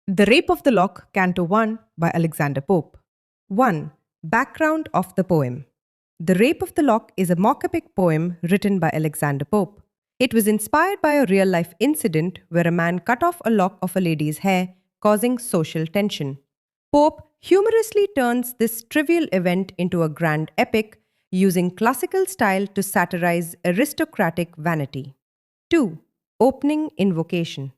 The Rape of the Lock, Canto 1 by Alexander Pope. 1. Background of the poem. The Rape of the Lock is a mock epic poem written by Alexander Pope. It was inspired by a real life incident where a man cut off a lock of a lady's hair, causing social tension. Pope humorously turns this trivial event into a grand epic, using classical style to satirize aristocratic vanity. 2. Opening invocation.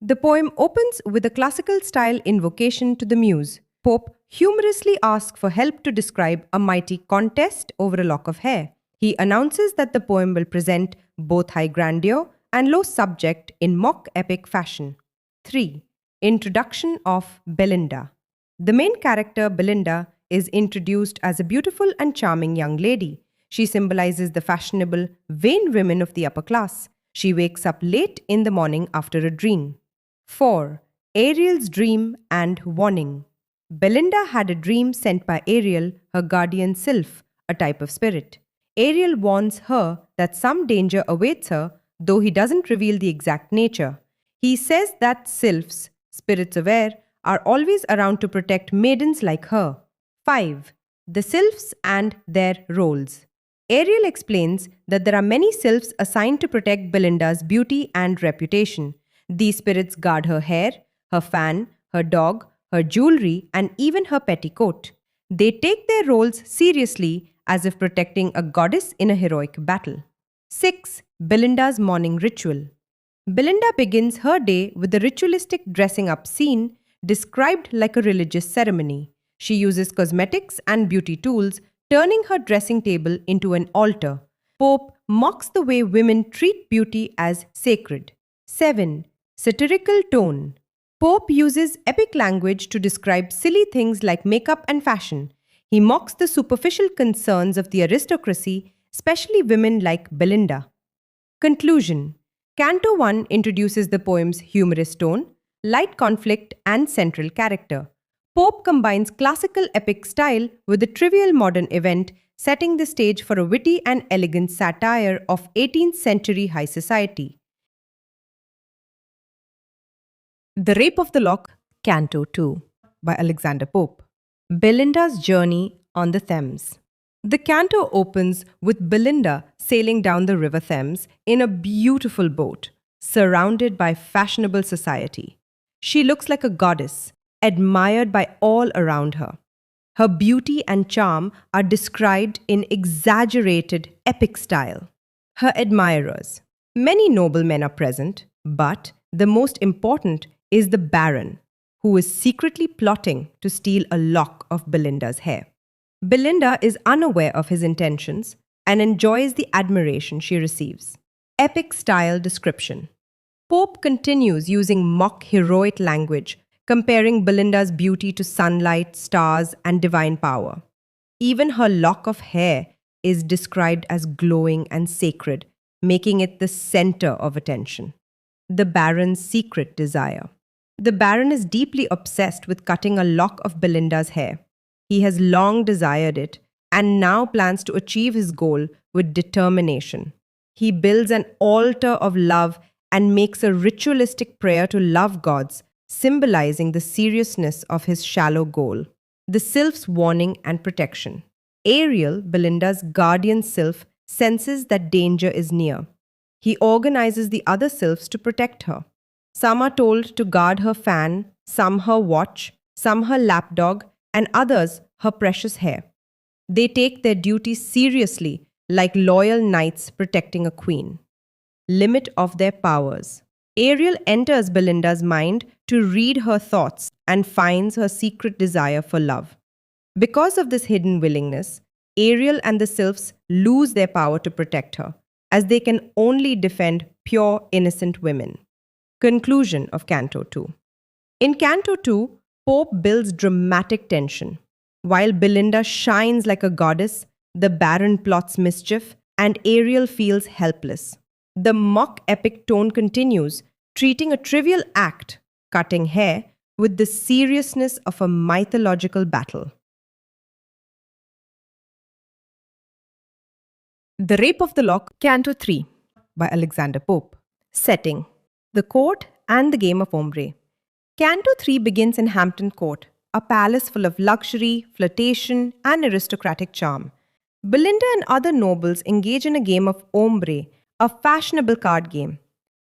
The poem opens with a classical style invocation to the muse. Pope humorously asks for help to describe a mighty contest over a lock of hair. He announces that the poem will present both high grandeur and low subject in mock epic fashion. 3. Introduction of Belinda. The main character, Belinda, is introduced as a beautiful and charming young lady. She symbolizes the fashionable, vain women of the upper class. She wakes up late in the morning after a dream. 4. Ariel's dream and warning. Belinda had a dream sent by Ariel, her guardian sylph, a type of spirit. Ariel warns her that some danger awaits her, though he doesn't reveal the exact nature. He says that sylphs, spirits of air, are always around to protect maidens like her. 5. The sylphs and their roles. Ariel explains that there are many sylphs assigned to protect Belinda's beauty and reputation. These spirits guard her hair, her fan, her dog, her jewelry, and even her petticoat. They take their roles seriously as if protecting a goddess in a heroic battle. 6. Belinda's morning ritual. Belinda begins her day with a ritualistic dressing up scene described like a religious ceremony. She uses cosmetics and beauty tools, turning her dressing table into an altar. Pope mocks the way women treat beauty as sacred. 7. Satirical tone. Pope uses epic language to describe silly things like makeup and fashion. He mocks the superficial concerns of the aristocracy, especially women like Belinda. Conclusion. Canto 1 introduces the poem's humorous tone, light conflict, and central character. Pope combines classical epic style with a trivial modern event, setting the stage for a witty and elegant satire of 18th century high society. The Rape of the Lock, Canto 2 by Alexander Pope. Belinda's journey on the Thames. The canto opens with Belinda sailing down the River Thames in a beautiful boat, surrounded by fashionable society. She looks like a goddess, admired by all around her. Her beauty and charm are described in exaggerated, epic style. Her admirers. Many noblemen are present, but the most important is the Baron, who is secretly plotting to steal a lock of Belinda's hair. Belinda is unaware of his intentions and enjoys the admiration she receives. Epic style description. Pope continues using mock heroic language, comparing Belinda's beauty to sunlight, stars, and divine power. Even her lock of hair is described as glowing and sacred, making it the center of attention. The Baron's secret desire. The Baron is deeply obsessed with cutting a lock of Belinda's hair. He has long desired it and now plans to achieve his goal with determination. He builds an altar of love and makes a ritualistic prayer to love gods, symbolizing the seriousness of his shallow goal. The sylph's warning and protection. Ariel, Belinda's guardian sylph, senses that danger is near. He organizes the other sylphs to protect her. Some are told to guard her fan, some her watch, some her lapdog, and others her precious hair. They take their duties seriously, like loyal knights protecting a queen. Limit of their powers. Ariel enters Belinda's mind to read her thoughts and finds her secret desire for love. Because of this hidden willingness, Ariel and the sylphs lose their power to protect her, as they can only defend pure, innocent women. Conclusion of Canto 2. In Canto 2, Pope builds dramatic tension. While Belinda shines like a goddess, the Baron plots mischief, and Ariel feels helpless. The mock epic tone continues, treating a trivial act, cutting hair, with the seriousness of a mythological battle. The Rape of the Lock, Canto 3 by Alexander Pope. Setting. The court and the game of ombre. Canto 3 begins in Hampton Court, a palace full of luxury, flirtation, and aristocratic charm. Belinda and other nobles engage in a game of ombre, a fashionable card game.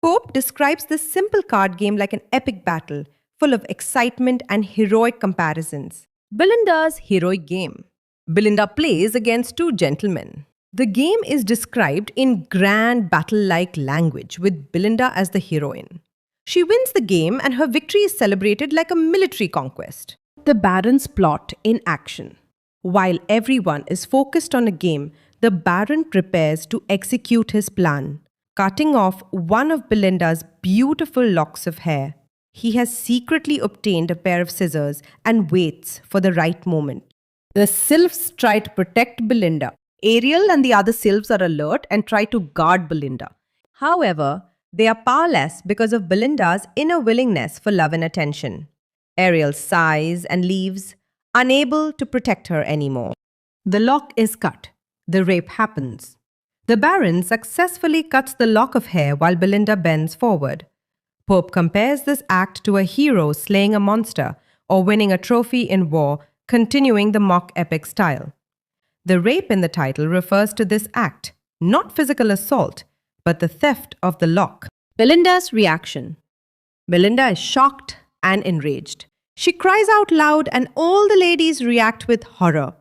Pope describes this simple card game like an epic battle, full of excitement and heroic comparisons. Belinda's heroic game. Belinda plays against two gentlemen. The game is described in grand battle like language, with Belinda as the heroine. She wins the game and her victory is celebrated like a military conquest. The Baron's plot in action. While everyone is focused on a game, the Baron prepares to execute his plan, cutting off one of Belinda's beautiful locks of hair. He has secretly obtained a pair of scissors and waits for the right moment. The sylphs try to protect Belinda. Ariel and the other sylphs are alert and try to guard Belinda. However, they are powerless because of Belinda's inner willingness for love and attention. Ariel sighs and leaves, unable to protect her anymore. The lock is cut. The rape happens. The Baron successfully cuts the lock of hair while Belinda bends forward. Pope compares this act to a hero slaying a monster or winning a trophy in war, continuing the mock epic style. The rape in the title refers to this act, not physical assault, but the theft of the lock. Belinda's reaction. Belinda is shocked and enraged. She cries out loud and all the ladies react with horror.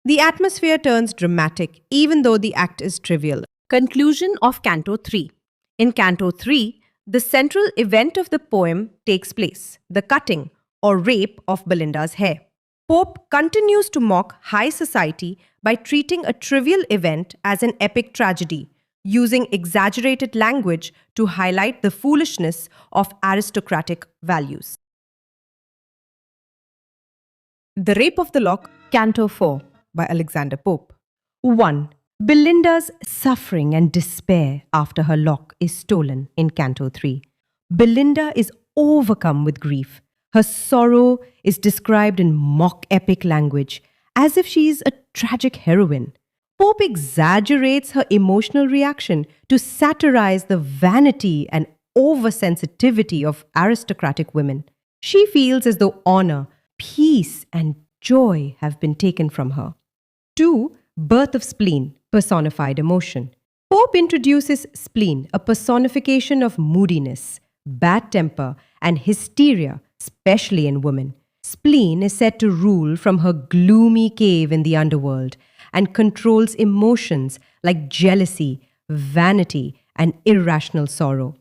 The atmosphere turns dramatic even though the act is trivial. Conclusion of Canto 3. In Canto 3, the central event of the poem takes place, the cutting or rape of Belinda's hair. Pope continues to mock high society by treating a trivial event as an epic tragedy, using exaggerated language to highlight the foolishness of aristocratic values. The Rape of the Lock, Canto 4 by Alexander Pope. 1. Belinda's suffering and despair after her lock is stolen in Canto 3. Belinda is overcome with grief. Her sorrow is described in mock epic language, as if she is a tragic heroine. Pope exaggerates her emotional reaction to satirize the vanity and oversensitivity of aristocratic women. She feels as though honor, peace, and joy have been taken from her. 2. Birth of spleen, personified emotion. Pope introduces spleen, a personification of moodiness, bad temper, and hysteria, especially in women. Spleen is said to rule from her gloomy cave in the underworld and controls emotions like jealousy, vanity, and irrational sorrow.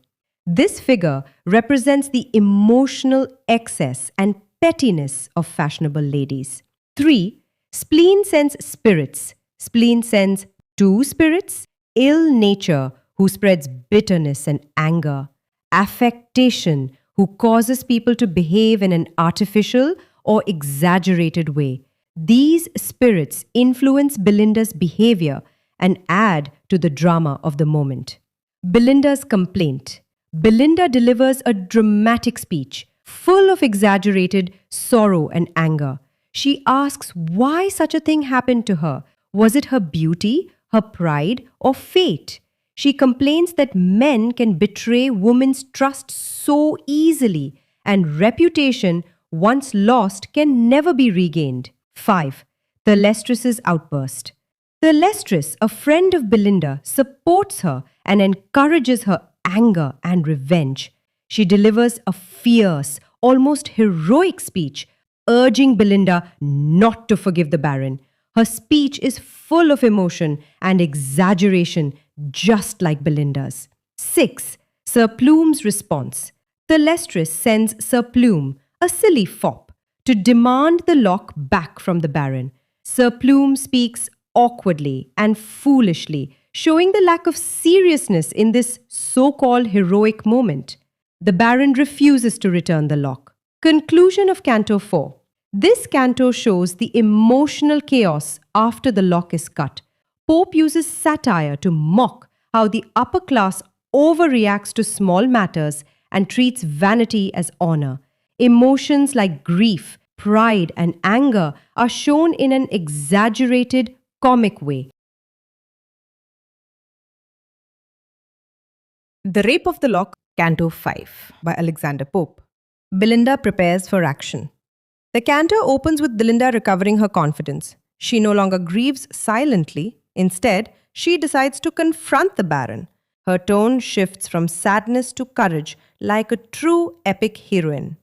This figure represents the emotional excess and pettiness of fashionable ladies. 3. Spleen sends spirits. Spleen sends 2 spirits, ill nature, who spreads bitterness and anger, affectation, who causes people to behave in an artificial or exaggerated way. These spirits influence Belinda's behavior and add to the drama of the moment. Belinda's complaint. Belinda delivers a dramatic speech, full of exaggerated sorrow and anger. She asks why such a thing happened to her. Was it her beauty, her pride, or fate? She complains that men can betray women's trust so easily, and reputation, once lost, can never be regained. 5. Thalestris's outburst. Thalestris, a friend of Belinda, supports her and encourages her anger and revenge. She delivers a fierce, almost heroic speech, urging Belinda not to forgive the Baron. Her speech is full of emotion and exaggeration, just like Belinda's. 6. Sir Plume's response. Thalestris sends Sir Plume, a silly fop, to demand the lock back from the Baron. Sir Plume speaks awkwardly and foolishly, showing the lack of seriousness in this so-called heroic moment. The Baron refuses to return the lock. Conclusion of Canto 4. This canto shows the emotional chaos after the lock is cut. Pope uses satire to mock how the upper class overreacts to small matters and treats vanity as honor. Emotions like grief, pride, and anger are shown in an exaggerated, comic way. The Rape of the Lock, Canto 5 by Alexander Pope. Belinda prepares for action. The canto opens with Belinda recovering her confidence. She no longer grieves silently. Instead, she decides to confront the Baron. Her tone shifts from sadness to courage, like a true epic heroine.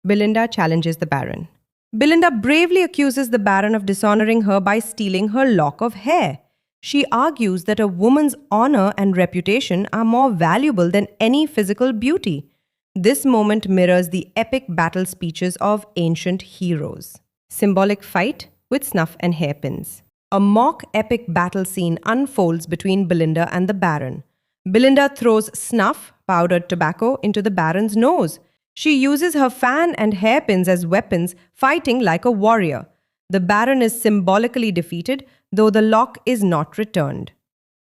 Belinda challenges the Baron. Belinda bravely accuses the Baron of dishonoring her by stealing her lock of hair. She argues that a woman's honor and reputation are more valuable than any physical beauty. This moment mirrors the epic battle speeches of ancient heroes. Symbolic fight with snuff and hairpins. A mock epic battle scene unfolds between Belinda and the Baron. Belinda throws snuff, powdered tobacco, into the Baron's nose. She uses her fan and hairpins as weapons, fighting like a warrior. The Baron is symbolically defeated, though the lock is not returned.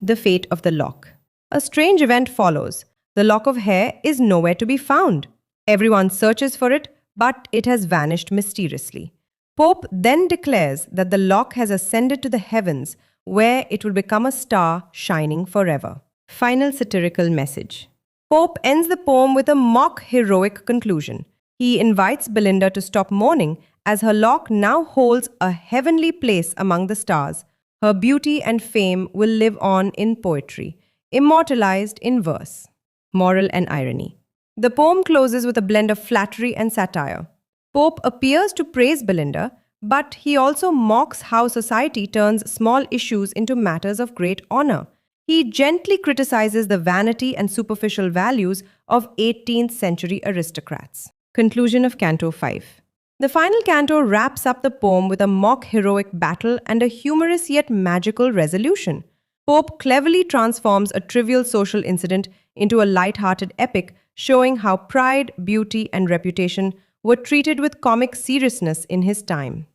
The fate of the lock. A strange event follows. The lock of hair is nowhere to be found. Everyone searches for it, but it has vanished mysteriously. Pope then declares that the lock has ascended to the heavens, where it will become a star shining forever. Final satirical message. Pope ends the poem with a mock heroic conclusion. He invites Belinda to stop mourning, as her lock now holds a heavenly place among the stars. Her beauty and fame will live on in poetry, immortalized in verse. Moral and irony. The poem closes with a blend of flattery and satire. Pope appears to praise Belinda, but he also mocks how society turns small issues into matters of great honor. He gently criticizes the vanity and superficial values of 18th century aristocrats. Conclusion of Canto 5. The final canto wraps up the poem with a mock heroic battle and a humorous yet magical resolution. Pope cleverly transforms a trivial social incident into a light-hearted epic, showing how pride, beauty, and reputation were treated with comic seriousness in his time.